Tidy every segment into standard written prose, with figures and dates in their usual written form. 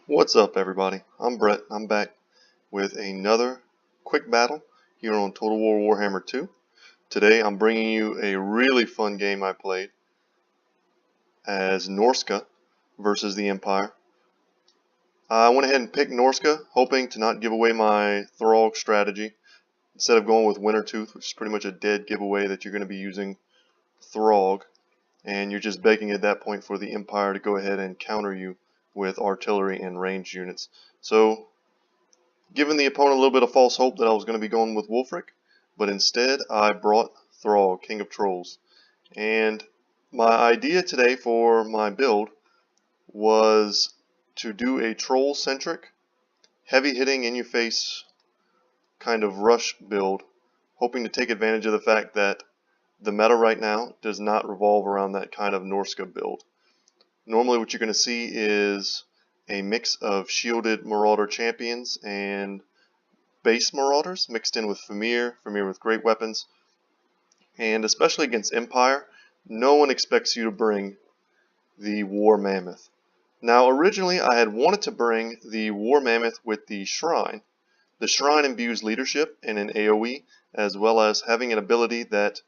What's up, everybody? I'm Brett. I'm back with another quick battle here on Total War Warhammer 2. Today I'm bringing you a really fun game I played as Norsca versus the Empire. I went ahead and picked Norsca, hoping to not give away my Throgg strategy. Instead of going with Wintertooth, which is pretty much a dead giveaway that you're going to be using Throgg, and you're just begging at that point for the Empire to go ahead and counter you with artillery and ranged units. So, giving the opponent a little bit of false hope that I was going to be going with Wulfric, but instead I brought Throgg, King of Trolls. And my idea today for my build was to do a troll-centric, heavy-hitting, in-your-face kind of rush build, hoping to take advantage of the fact that the meta right now does not revolve around that kind of Norsca build. Normally what you're going to see is a mix of shielded Marauder champions and base Marauders mixed in with Famir with great weapons. And especially against Empire, no one expects you to bring the War Mammoth. Now originally I had wanted to bring the War Mammoth with the Shrine. The Shrine imbues leadership and an AoE, as well as having an ability that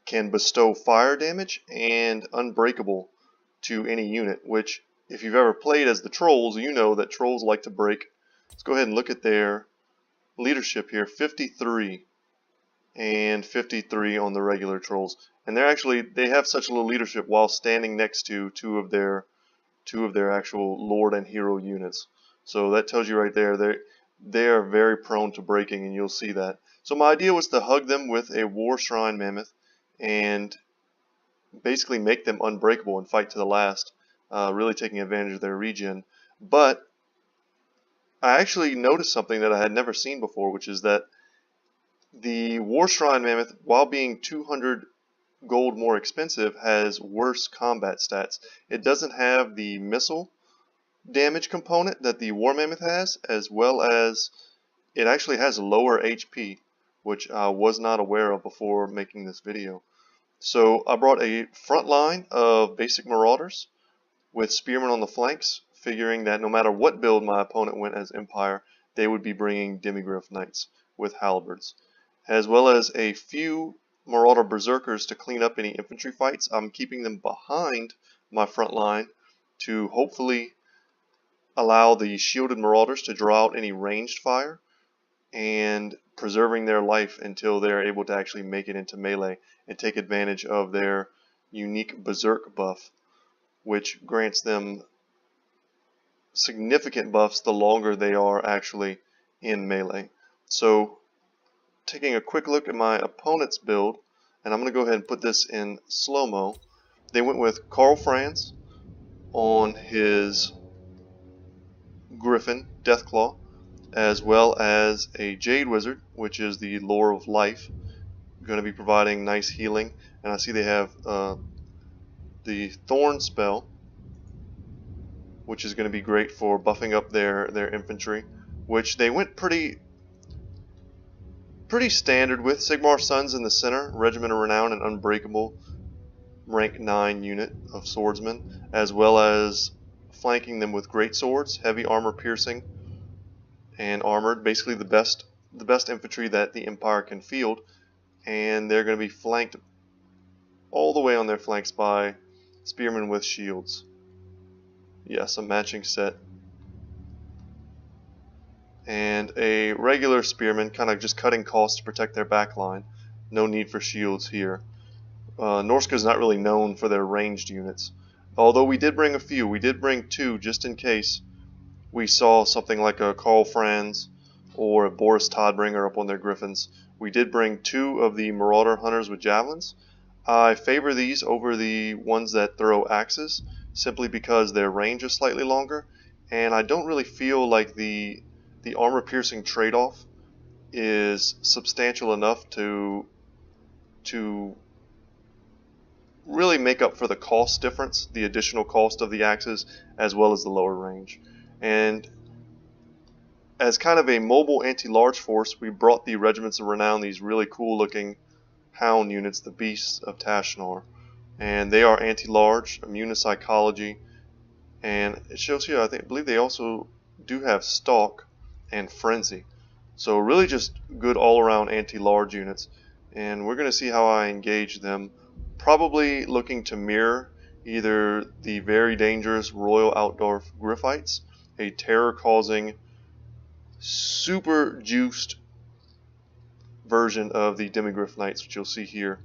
can bestow fire damage and unbreakable to any unit, which if you've ever played as the trolls, you know that trolls like to break. Let's go ahead and look at their leadership here. 53 and 53 on the regular trolls, and they have such little leadership while standing next to two of their actual lord and hero units. So that tells you right there they are very prone to breaking, and you'll see that. So my idea was to hug them with a War Shrine Mammoth and basically make them unbreakable and fight to the last, really taking advantage of their regen. But I actually noticed something that I had never seen before, which is that the War Shrine Mammoth, while being 200 gold more expensive, has worse combat stats. It doesn't have the missile damage component that the War Mammoth has, as well as it actually has lower HP, which I was not aware of before making this video. So I brought a front line of basic Marauders with Spearmen on the flanks, figuring that no matter what build my opponent went as Empire, they would be bringing Demigryph Knights with Halberds, as well as a few Marauder Berserkers to clean up any infantry fights. I'm keeping them behind my front line to hopefully allow the shielded Marauders to draw out any ranged fire, and preserving their life until they're able to actually make it into melee and take advantage of their unique Berserk buff, which grants them significant buffs the longer they are actually in melee. So taking a quick look at my opponent's build, and I'm going to go ahead and put this in slow-mo. They went with Karl Franz on his Griffin, Deathclaw, as well as a Jade Wizard, which is the Lore of Life, going to be providing nice healing. And I see they have the Thorn spell, which is going to be great for buffing up their infantry, which they went pretty standard with. Sigmar Sons in the center, Regiment of Renown and Unbreakable, rank 9 unit of swordsmen, as well as flanking them with great swords, heavy armor piercing, and armored, basically the best infantry that the Empire can field. And they're going to be flanked all the way on their flanks by Spearmen with shields. Yes, a matching set. And a regular Spearman, kind of just cutting costs to protect their back line. No need for shields here. Norsca is not really known for their ranged units, although we did bring a few. We did bring 2 just in case we saw something like a Karl Franz or a Boris Todbringer up on their Griffins. We did bring 2 of the Marauder Hunters with Javelins. I favor these over the ones that throw axes, simply because their range is slightly longer, and I don't really feel like the armor-piercing trade-off is substantial enough to really make up for the cost difference, the additional cost of the axes, as well as the lower range. And as kind of a mobile anti-large force, we brought the Regiments of Renown, these really cool looking Hound units, the Beasts of Tashnar. And they are anti-large, immune to psychology, And it shows here, I believe they also do have Stalk and Frenzy. So really just good all-around anti-large units. And we're going to see how I engage them. Probably looking to mirror either the very dangerous Royal Outdoor Gryphites, a terror-causing, super juiced version of the Demigryph Knights, which you'll see here.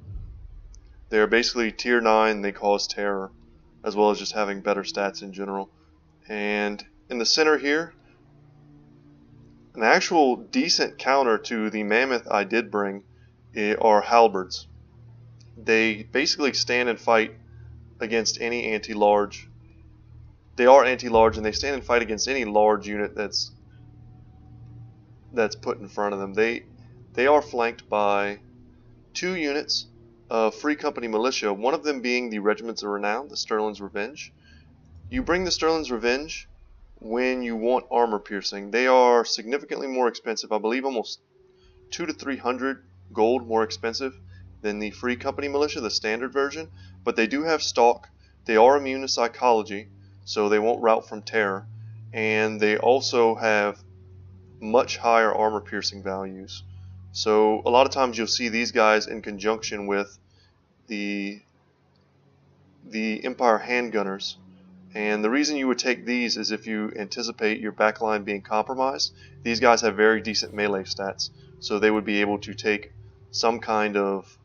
They're basically tier 9, they cause terror, as well as just having better stats in general. And in the center here, an actual decent counter to the Mammoth I did bring are halberds. They basically stand and fight against any anti-large. They are anti-large, and they stand and fight against any large unit that's put in front of them. They are flanked by 2 units of Free Company Militia, one of them being the Regiments of Renown, the Sterling's Revenge. You bring the Sterling's Revenge when you want armor piercing. They are significantly more expensive, I believe almost 200 to 300 gold more expensive than the Free Company Militia, the standard version, but they do have Stalk. They are immune to psychology, so they won't rout from terror, and they also have much higher armor piercing values. So a lot of times you'll see these guys in conjunction with the Empire handgunners. And the reason you would take these is if you anticipate your backline being compromised. These guys have very decent melee stats, so they would be able to take some kind of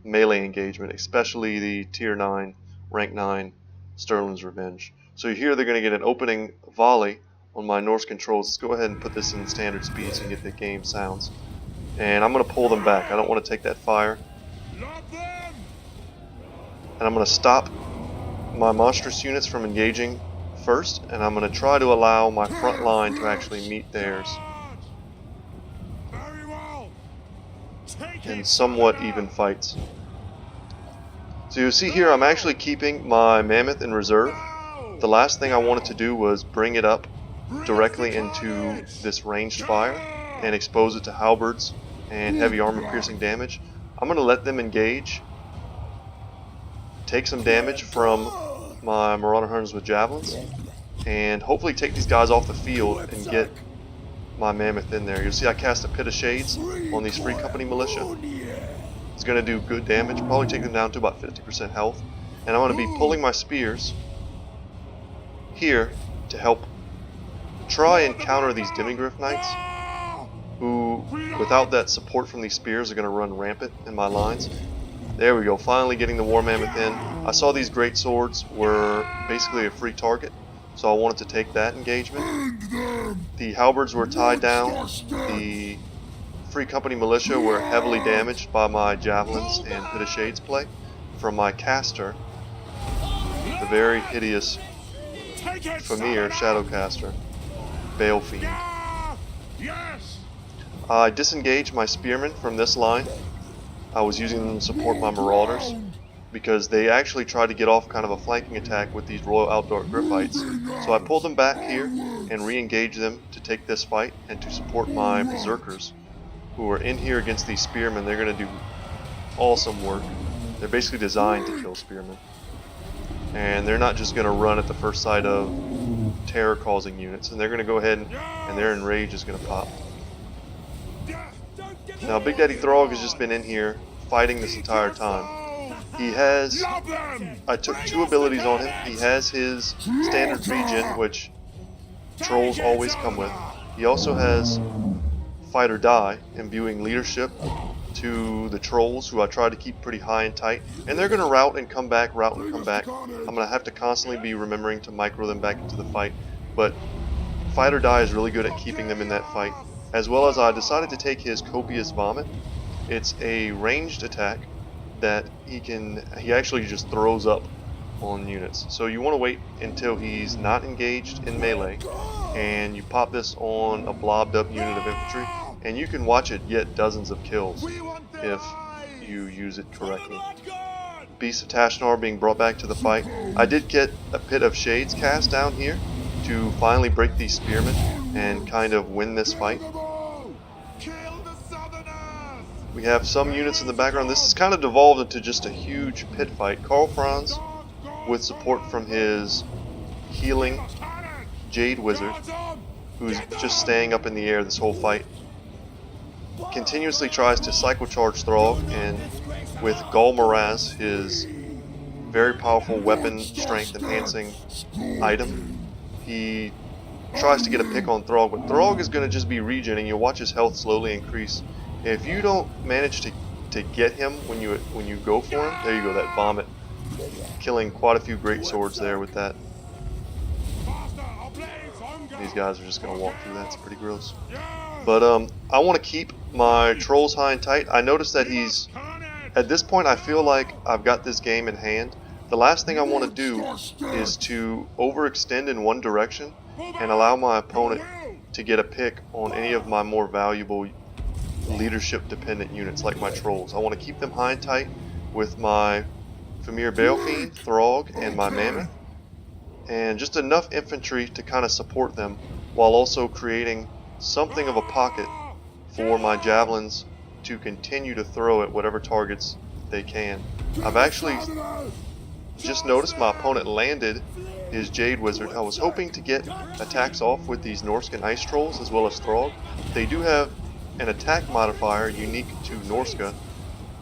melee engagement, especially the tier 9, rank 9 Sterling's Revenge. So here they're going to get an opening volley on my Norse controls. Let's go ahead and put this in standard speed so you get the game sounds. And I'm going to pull them back. I don't want to take that fire. And I'm going to stop my monstrous units from engaging first, and I'm going to try to allow my front line to actually meet theirs in somewhat even fights. So you see here I'm actually keeping my Mammoth in reserve. The last thing I wanted to do was bring it up directly into this ranged fire and expose it to halberds and heavy armor piercing damage. I'm going to let them engage, take some damage from my Marauder Hunters with javelins, and hopefully take these guys off the field and get my Mammoth in there. You'll see I cast a Pit of Shades on these Free Company Militia. It's going to do good damage, probably take them down to about 50% health. And I'm going to be pulling my spears here to help try and counter these Demigryph Knights, who, without that support from these spears, are going to run rampant in my lines. There we go, finally getting the War Mammoth in. I saw these great swords were basically a free target, so I wanted to take that engagement. The halberds were tied down. The Free Company Militia were heavily damaged by my javelins and Pit of Shades play from my caster, the very hideous Famir Shadowcaster, Bale Fiend. I disengaged my spearmen from this line. I was using them to support my Marauders because they actually tried to get off kind of a flanking attack with these Royal Outdoor Gryphites. So I pulled them back here and re-engaged them to take this fight and to support my Berserkers, who are in here against these Spearmen. They're going to do awesome work. They're basically designed to kill Spearmen. And they're not just going to run at the first sight of terror-causing units. And they're going to go ahead and their enrage is going to pop. Now Big Daddy Throgg has just been in here fighting this entire time. He has, I took 2 abilities on him. He has his standard regen, which trolls always come with. He also has Fight or Die, imbuing leadership to the trolls, who I try to keep pretty high and tight. And they're going to rout and come back, rout and come back. I'm going to have to constantly be remembering to micro them back into the fight. But Fight or Die is really good at keeping them in that fight. As well as I decided to take his Copious Vomit. It's a ranged attack that he actually just throws up on units. So you want to wait until he's not engaged in melee, and you pop this on a blobbed up unit of infantry, and you can watch it get dozens of kills if you use it correctly. Beast of Tashnar being brought back to the fight. I did get a Pit of Shades cast down here to finally break these spearmen and kind of win this fight. We have some units in the background. This has kind of devolved into just a huge pit fight. Karl Franz, with support from his healing Jade Wizard, who's just staying up in the air this whole fight. Continuously tries to psychocharge Throgg, and with Gul Maraz, his very powerful weapon strength enhancing item, he tries to get a pick on Throgg, but Throgg is going to just be regening. You'll watch his health slowly increase. If you don't manage to get him when you go for him, there you go, that vomit, killing quite a few great swords there with that. These guys are just going to walk through that. It's pretty gross. But I want to keep my trolls high and tight. I noticed that he's, at this point I feel like I've got this game in hand. The last thing I want to do is to overextend in one direction and allow my opponent to get a pick on any of my more valuable leadership dependent units like my trolls. I want to keep them high and tight with my Famir Baleffiend, Throgg, and my Mammoth, and just enough infantry to kind of support them while also creating something of a pocket for my javelins to continue to throw at whatever targets they can. I've actually just noticed my opponent landed his Jade Wizard. I was hoping to get attacks off with these Norscan Ice Trolls as well as Throgg. They do have an attack modifier unique to Norsca,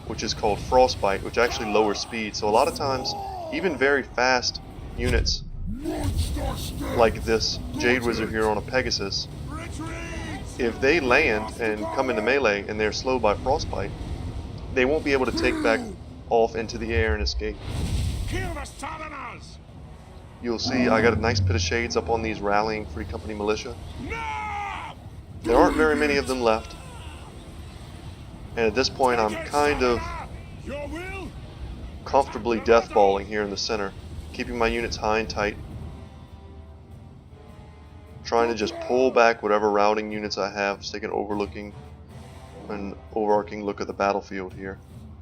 which is called Frostbite, which actually lowers speed. So a lot of times, even very fast units like this Jade Wizard here on a Pegasus, if they land and come into melee and they're slowed by Frostbite, they won't be able to take back off into the air and escape. You'll see I got a nice pit of shades up on these rallying Free Company militia. There aren't very many of them left, and at this point I'm kind of comfortably deathballing here in the center, keeping my units high and tight, trying to just pull back whatever routing units I have so they can an overarching look at the battlefield here.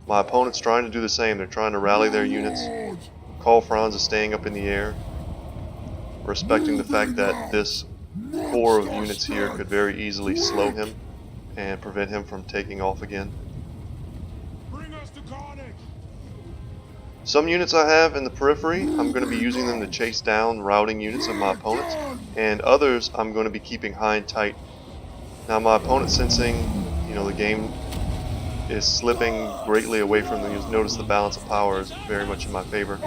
My opponent's trying to do the same. They're trying to rally their units. Carl Franz is staying up in the air, respecting the fact that this core of units here could very easily slow him and prevent him from taking off again. Some units I have in the periphery, I'm going to be using them to chase down routing units of my opponents, and others I'm going to be keeping high and tight. Now my opponent, sensing the game is slipping greatly away from them, you'll notice the balance of power is very much in my favor,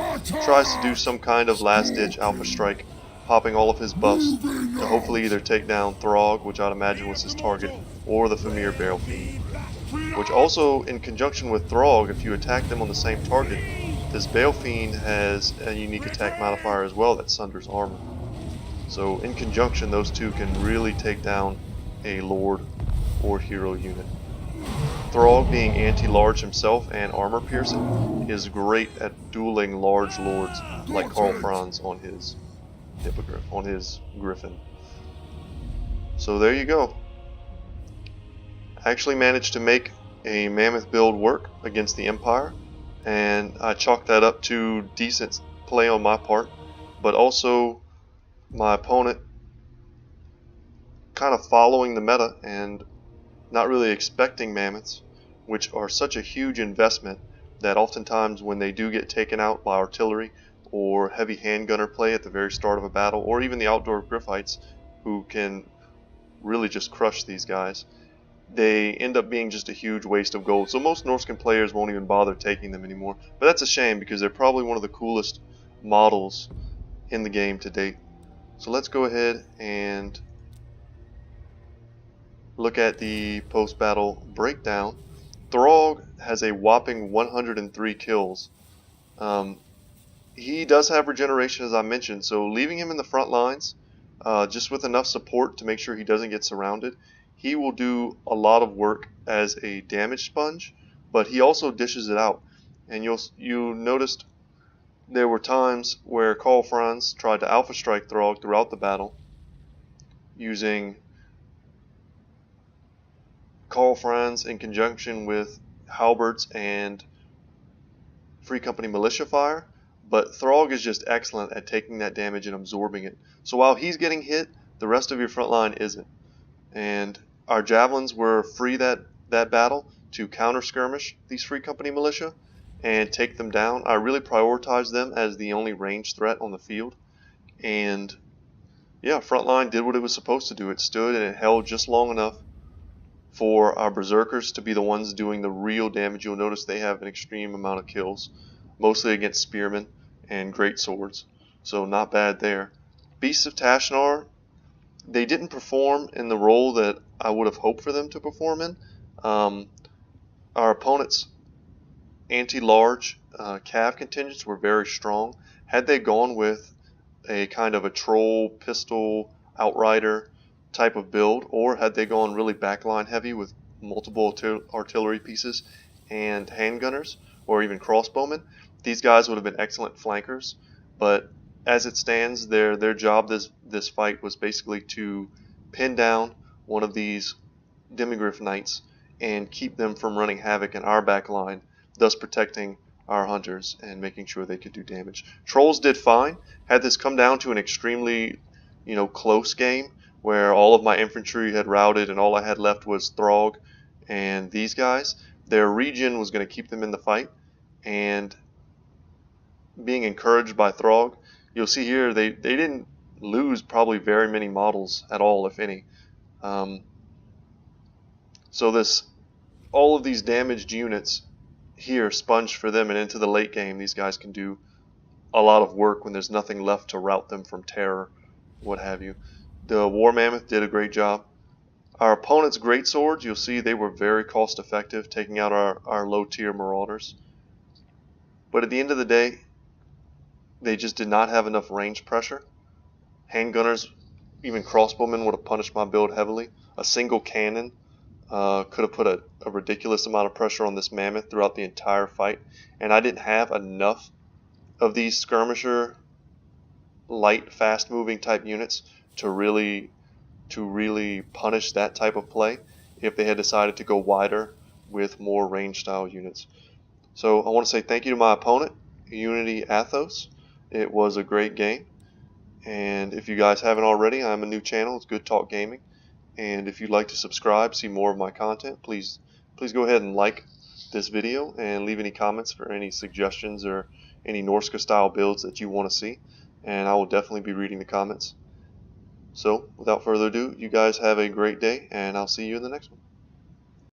tries to do some kind of last ditch alpha strike, popping all of his buffs to hopefully either take down Throgg, which I'd imagine was his target, or the Famir Baleffiend, which also, in conjunction with Throgg, if you attack them on the same target, this Baleffiend has a unique attack modifier as well that sunders armor. So in conjunction, those two can really take down a Lord or hero unit. Throgg, being anti-large himself and armor piercing, is great at dueling large lords like Carl Franz on his Hippogriff, on his Griffin. So there you go. I actually managed to make a Mammoth build work against the Empire, and I chalked that up to decent play on my part, but also my opponent kind of following the meta and not really expecting Mammoths, which are such a huge investment that oftentimes when they do get taken out by artillery or heavy handgunner play at the very start of a battle, or even the outdoor Griffites who can really just crush these guys, they end up being just a huge waste of gold. So most Norscan players won't even bother taking them anymore. But that's a shame because they're probably one of the coolest models in the game to date. So let's go ahead and look at the post-battle breakdown. Throgg has a whopping 103 kills. He does have regeneration, as I mentioned, so leaving him in the front lines, just with enough support to make sure he doesn't get surrounded, he will do a lot of work as a damage sponge, but he also dishes it out. And you noticed there were times where Carl Franz tried to alpha strike Throgg throughout the battle, using Carl Franz in conjunction with halberds and Free Company militia fire, but Throgg is just excellent at taking that damage and absorbing it. So while he's getting hit, the rest of your front line isn't. And our javelins were free that battle to counter skirmish these Free Company militia and take them down. I really prioritized them as the only ranged threat on the field, And yeah, front line did what it was supposed to do. It stood and it held just long enough for our berserkers to be the ones doing the real damage. You'll notice they have an extreme amount of kills, mostly against spearmen and great swords, so not bad there. Beasts of Tashnar, they didn't perform in the role that I would have hoped for them to perform in. Our opponent's anti-large cav contingents were very strong. Had they gone with a kind of a troll, pistol, outrider type of build, or had they gone really backline heavy with multiple artillery pieces and handgunners, or even crossbowmen, these guys would have been excellent flankers. But as it stands, their job this fight was basically to pin down one of these demigryph knights and keep them from running havoc in our back line, thus protecting our hunters and making sure they could do damage. Trolls did fine. Had this come down to an extremely, close game where all of my infantry had routed and all I had left was Throgg and these guys, their regen was going to keep them in the fight. And being encouraged by Throgg, you'll see here they didn't lose probably very many models at all, if any. So all of these damaged units here sponge for them, and into the late game these guys can do a lot of work when there's nothing left to rout them from terror, what have you. The War Mammoth did a great job. Our opponent's great swords, you'll see they were very cost effective, taking out our low tier marauders. But at the end of the day, they just did not have enough range pressure. Handgunners, even crossbowmen, would have punished my build heavily. A single cannon could have put a ridiculous amount of pressure on this mammoth throughout the entire fight, and I didn't have enough of these skirmisher, light, fast-moving type units to really punish that type of play if they had decided to go wider with more range style units. So I want to say thank you to my opponent, Unity Athos. It was a great game, and if you guys haven't already, I'm a new channel. It's Good Talk Gaming. And if you'd like to subscribe, see more of my content, please go ahead and like this video and leave any comments for any suggestions or any Norsca style builds that you want to see, and I will definitely be reading the comments. So without further ado, you guys have a great day, and I'll see you in the next one.